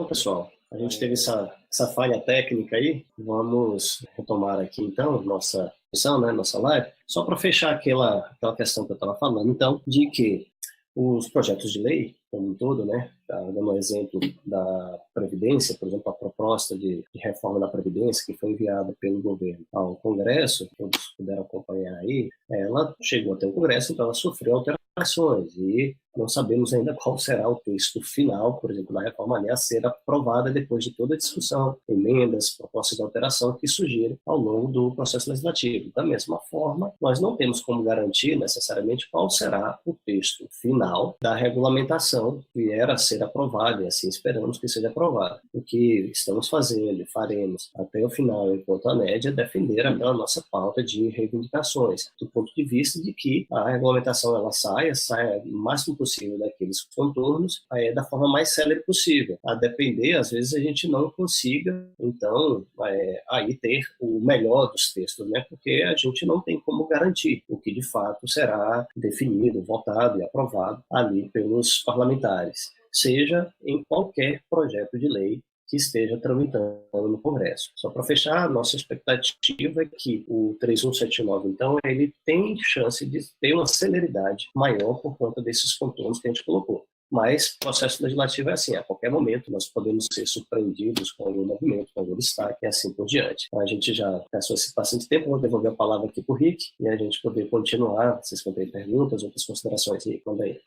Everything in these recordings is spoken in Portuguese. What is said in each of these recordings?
pessoal, a gente teve essa falha técnica aí. Vamos retomar aqui, então, nossa missão, né, nossa live, só para fechar aquela questão que eu estava falando, então, de que os projetos de lei, como um todo, né, dando um exemplo da Previdência, por exemplo, a proposta de reforma da Previdência que foi enviada pelo governo ao Congresso, todos puderam acompanhar aí, ela chegou até o Congresso, então ela sofreu alterações e não sabemos ainda qual será o texto final, por exemplo, da reforma a ser aprovada depois de toda a discussão, emendas, propostas de alteração que surgiram ao longo do processo legislativo. Da mesma forma, nós não temos como garantir necessariamente qual será o texto final da regulamentação que vier a ser aprovada, e assim esperamos que seja aprovada. O que estamos fazendo e faremos até o final, enquanto a média, é defender aquela nossa pauta de reivindicações, do ponto de vista de que a regulamentação ela saia o máximo possível daqueles contornos, da forma mais célere possível. A depender, às vezes a gente não consiga, então, aí ter o melhor dos textos, né? Porque a gente não tem como garantir o que de fato será definido, votado e aprovado ali pelos parlamentares, seja em qualquer projeto de lei que esteja tramitando no Congresso. Só para fechar, a nossa expectativa é que o 3179, então, ele tem chance de ter uma celeridade maior por conta desses contornos que a gente colocou. Mas o processo legislativo é assim, a qualquer momento nós podemos ser surpreendidos com algum movimento, com algum destaque e assim por diante. Então, a gente já passou esse bastante tempo, vou devolver a palavra aqui para o Rick e a gente poder continuar, vocês vão ter perguntas, outras considerações aí, quando aí.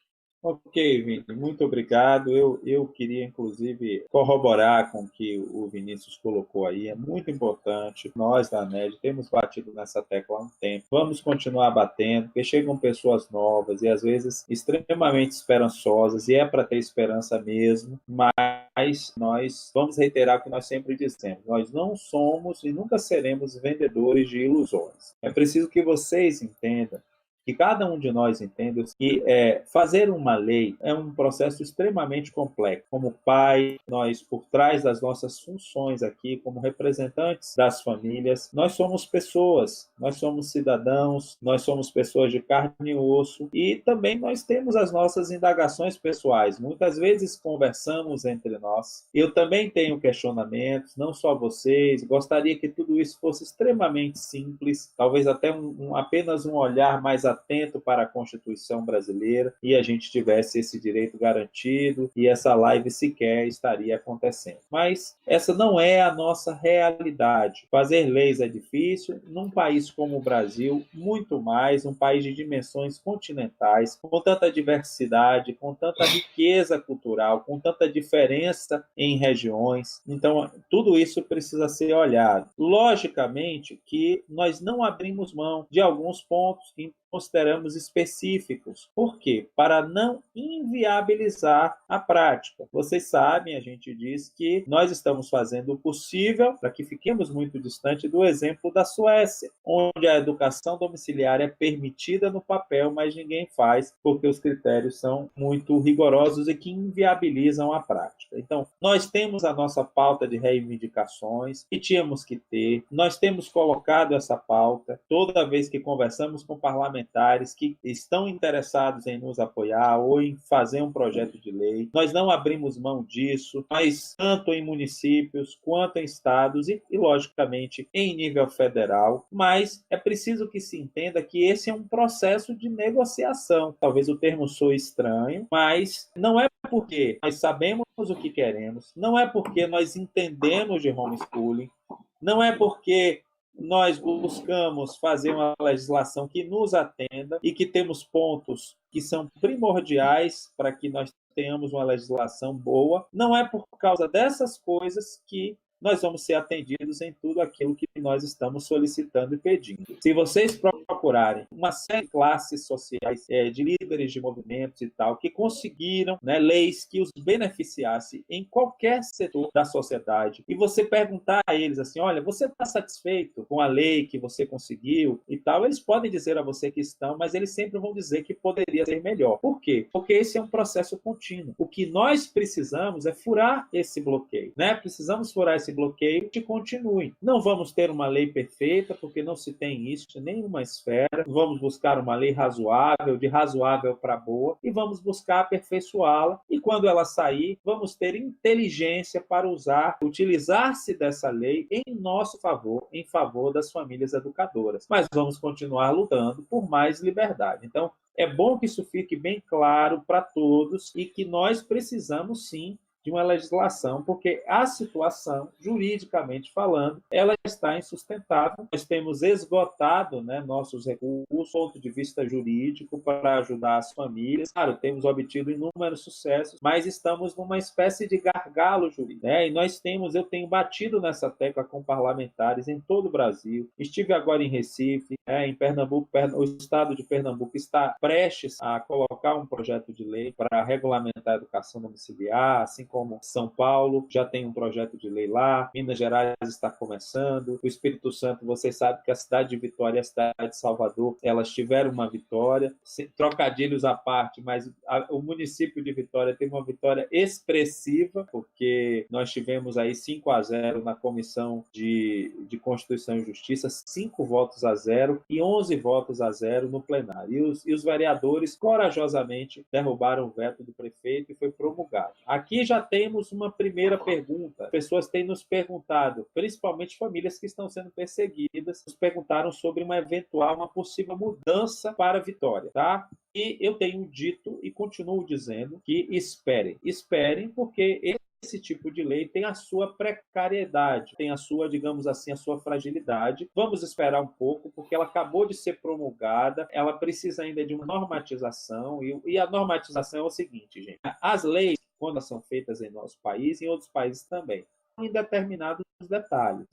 Ok, Vitor, muito obrigado. Eu queria, inclusive, corroborar com o que o Vinícius colocou aí. É muito importante. Nós, da NED, temos batido nessa tecla há um tempo. Vamos continuar batendo, porque chegam pessoas novas e, às vezes, extremamente esperançosas, e é para ter esperança mesmo, mas nós vamos reiterar o que nós sempre dizemos. Nós não somos e nunca seremos vendedores de ilusões. É preciso que vocês entendam, que cada um de nós entenda que fazer uma lei é um processo extremamente complexo. Como pai, nós, por trás das nossas funções aqui, como representantes das famílias, nós somos pessoas, nós somos cidadãos, nós somos pessoas de carne e osso, e também nós temos as nossas indagações pessoais. Muitas vezes conversamos entre nós. Eu também tenho questionamentos, não só vocês. Gostaria que tudo isso fosse extremamente simples, talvez até apenas um olhar mais atento para a Constituição brasileira, e a gente tivesse esse direito garantido e essa live sequer estaria acontecendo. Mas essa não é a nossa realidade. Fazer leis é difícil, num país como o Brasil, muito mais, um país de dimensões continentais, com tanta diversidade, com tanta riqueza cultural, com tanta diferença em regiões. Então, tudo isso precisa ser olhado. Logicamente que nós não abrimos mão de alguns pontos que consideramos específicos. Por quê? Para não inviabilizar a prática. Vocês sabem, a gente diz que nós estamos fazendo o possível para que fiquemos muito distante do exemplo da Suécia, onde a educação domiciliar é permitida no papel, mas ninguém faz porque os critérios são muito rigorosos e que inviabilizam a prática. Então, nós temos a nossa pauta de reivindicações que tínhamos que ter, nós temos colocado essa pauta toda vez que conversamos com parlamentares que estão interessados em nos apoiar ou em fazer um projeto de lei. Nós não abrimos mão disso, mas tanto em municípios quanto em estados e logicamente, em nível federal. Mas é preciso que se entenda que esse é um processo de negociação. Talvez o termo soe estranho, mas não é porque nós sabemos o que queremos, não é porque nós entendemos de homeschooling, não é porque nós buscamos fazer uma legislação que nos atenda e que temos pontos que são primordiais para que nós tenhamos uma legislação boa. Não é por causa dessas coisas que nós vamos ser atendidos em tudo aquilo que nós estamos solicitando e pedindo. Se vocês procurarem uma série de classes sociais, de líderes de movimentos e tal, que conseguiram, né, leis que os beneficiassem em qualquer setor da sociedade, e você perguntar a eles assim, olha, você está satisfeito com a lei que você conseguiu e tal, eles podem dizer a você que estão, mas eles sempre vão dizer que poderia ser melhor. Por quê? Porque esse é um processo contínuo. O que nós precisamos é furar esse bloqueio, né? Precisamos furar esse esse bloqueio, que continue. Não vamos ter uma lei perfeita, porque não se tem isso em nenhuma esfera. Vamos buscar uma lei razoável, de razoável para boa, e vamos buscar aperfeiçoá-la. E quando ela sair, vamos ter inteligência para utilizar-se dessa lei em nosso favor, em favor das famílias educadoras. Mas vamos continuar lutando por mais liberdade. Então, é bom que isso fique bem claro para todos e que nós precisamos, sim, de uma legislação, porque a situação, juridicamente falando, ela está insustentável. Nós temos esgotado, né, nossos recursos do ponto de vista jurídico para ajudar as famílias. Claro, temos obtido inúmeros sucessos, mas estamos numa espécie de gargalo jurídico, né? E eu tenho batido nessa tecla com parlamentares em todo o Brasil. Estive agora em Recife, né, em Pernambuco. O estado de Pernambuco está prestes a colocar um projeto de lei para regulamentar a educação domiciliar, assim como São Paulo já tem um projeto de lei lá, Minas Gerais está começando, o Espírito Santo, vocês sabem que a cidade de Vitória e a cidade de Salvador, elas tiveram uma vitória, trocadilhos à parte, mas o município de Vitória teve uma vitória expressiva, porque nós tivemos aí 5-0 na Comissão de Constituição e Justiça, 5 votos a 0 e 11 votos a 0 no plenário. E os vereadores corajosamente derrubaram o veto do prefeito e foi promulgado. Aqui já temos uma primeira pergunta. As pessoas têm nos perguntado, principalmente famílias que estão sendo perseguidas, nos perguntaram sobre uma possível mudança para Vitória, tá? E eu tenho dito e continuo dizendo que esperem, porque esse tipo de lei tem a sua precariedade, tem a sua, digamos assim, a sua fragilidade. Vamos esperar um pouco, porque ela acabou de ser promulgada, ela precisa ainda de uma normatização, e a normatização é o seguinte, gente, as leis, quando elas são feitas em nosso país, em outros países também, em determinados detalhes.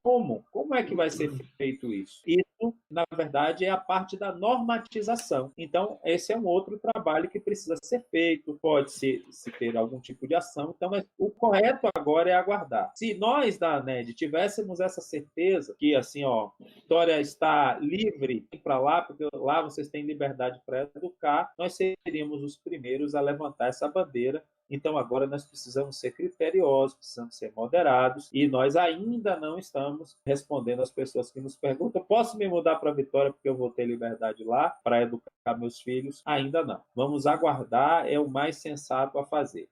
Como é que vai ser feito isso? Isso, na verdade, é a parte da normatização. Então, esse é um outro trabalho que precisa ser feito, pode-se ter algum tipo de ação. Então, o correto agora é aguardar. Se nós, da ANED, tivéssemos essa certeza que, assim, Vitória está livre para lá, porque lá vocês têm liberdade para educar, nós seríamos os primeiros a levantar essa bandeira. Então, agora nós precisamos ser criteriosos, precisamos ser moderados, e nós ainda não estamos respondendo às pessoas que nos perguntam: posso me mudar para Vitória porque eu vou ter liberdade lá para educar meus filhos? Ainda não. Vamos aguardar, é o mais sensato a fazer.